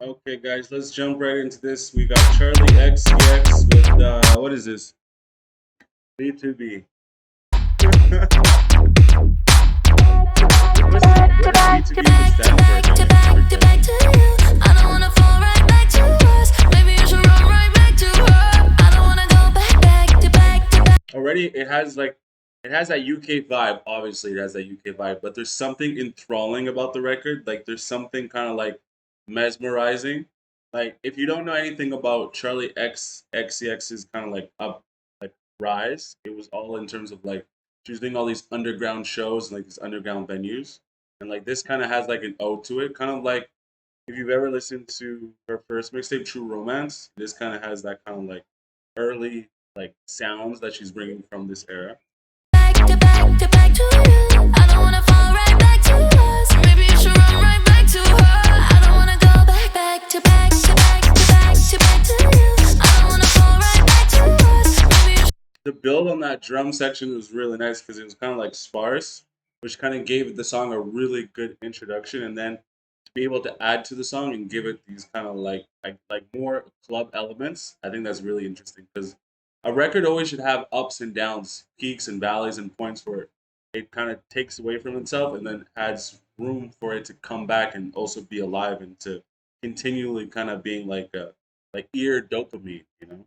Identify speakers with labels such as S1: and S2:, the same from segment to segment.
S1: Okay, guys, let's jump right into this. We got Charli XCX with what is this? B2b. What does B2b even stand for? Already, it has that UK vibe. Obviously, it has that UK vibe, but there's something enthralling about the record. Like, there's something kind of like mesmerizing. Like, if you don't know anything about Charli XCX's kind of like like rise, it was all in terms of like she was doing all these underground shows and like these underground venues, and like this kind of has like an ode to it, kind of like if you've ever listened to her first mixtape, True Romance. This kind of has that kind of like early like sounds that she's bringing from this era. The build on that drum section was really nice because it was kind of like sparse, which kind of gave the song a really good introduction, and then to be able to add to the song and give it these kind of like more club elements. I think that's really interesting because a record always should have ups and downs, peaks and valleys, and points where it kind of takes away from itself and then adds room for it to come back and also be alive and to continually kind of being like a like ear dopamine, you know.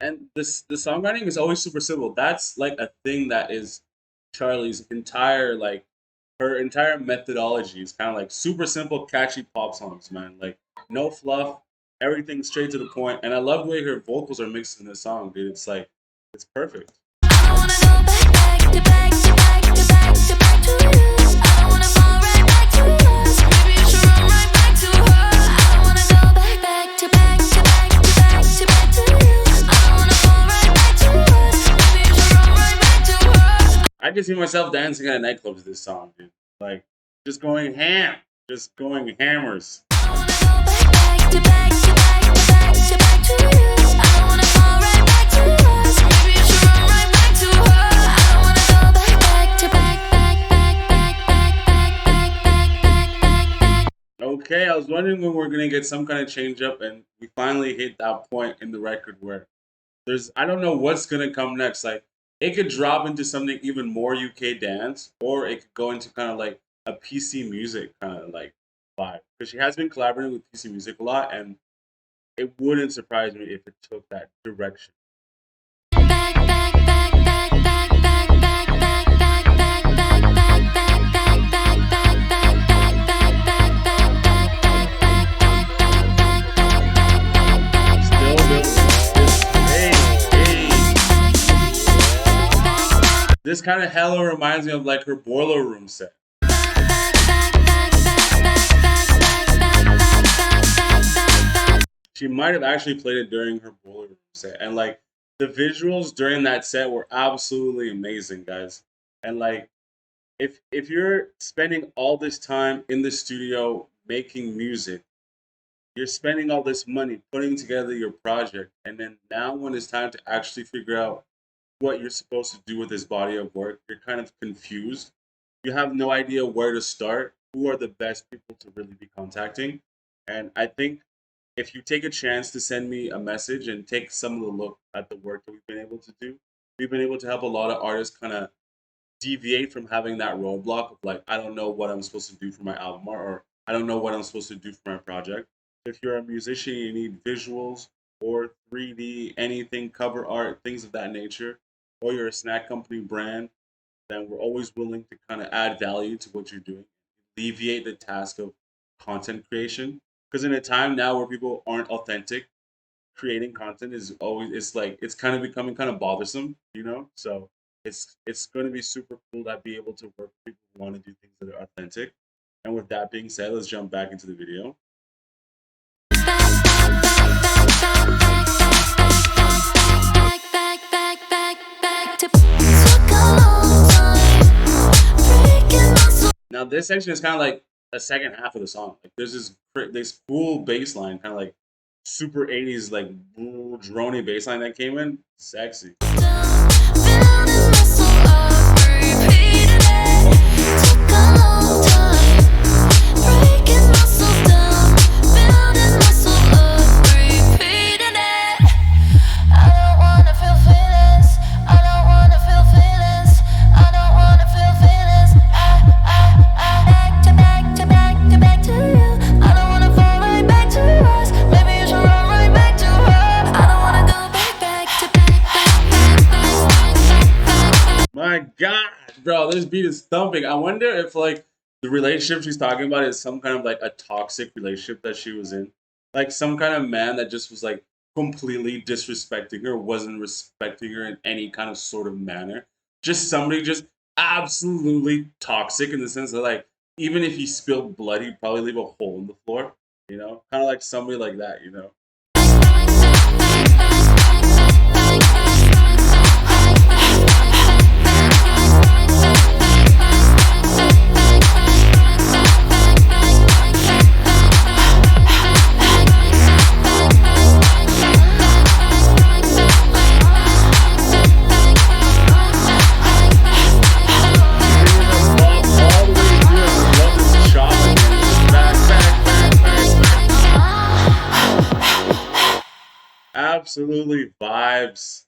S1: And this the songwriting is always super simple. That's like a thing that is Charlie's entire like her entire methodology is kind of like super simple, catchy pop songs, man. Like no fluff, everything straight to the point. And I love the way her vocals are mixed in this song, dude. It's like it's perfect. I can see myself dancing at nightclubs to this song, dude. Like just going ham, just going hammers. Okay, I was wondering when we're gonna get some kind of change up, and we finally hit that point in the record where there's I don't know what's gonna come next. Like it could drop into something even more UK dance, or it could go into kind of like a PC music kind of like vibe. Because she has been collaborating with PC music a lot, and it wouldn't surprise me if it took that direction. Still this kind of hella reminds me of like her Boiler Room set. She might have actually played it during her Boiler Room set, and like the visuals during that set were absolutely amazing, guys. And like if you're spending all this time in the studio making music, you're spending all this money putting together your project, and then now when it's time to actually figure out what you're supposed to do with this body of work, you're kind of confused. You have no idea where to start, who are the best people to really be contacting. And I think if you take a chance to send me a message and take some of the look at the work that we've been able to do, we've been able to help a lot of artists kind of deviate from having that roadblock of like, I don't know what I'm supposed to do for my album art, or I don't know what I'm supposed to do for my project. If you're a musician, you need visuals or 3D, anything, cover art, things of that nature, or you're a snack company brand, then we're always willing to kind of add value to what you're doing, alleviate the task of content creation. Because in a time now where people aren't authentic, creating content is always it's like it's kind of becoming kind of bothersome, you know. So it's going to be super cool to be able to work with people who want to do things that are authentic. And with that being said, let's jump back into the video. Now this section is kind of like a second half of the song. Like there's this full bass line, kind of like super 80s like drony bass line that came in. Sexy. My God, bro, this beat is thumping. I wonder if like the relationship she's talking about is some kind of like a toxic relationship that she was in, like some kind of man that just was like completely disrespecting her, wasn't respecting her in any kind of sort of manner. Just somebody just absolutely toxic in the sense that like even if he spilled blood, he'd probably leave a hole in the floor. You know, kind of like somebody like that. You know. Absolutely vibes.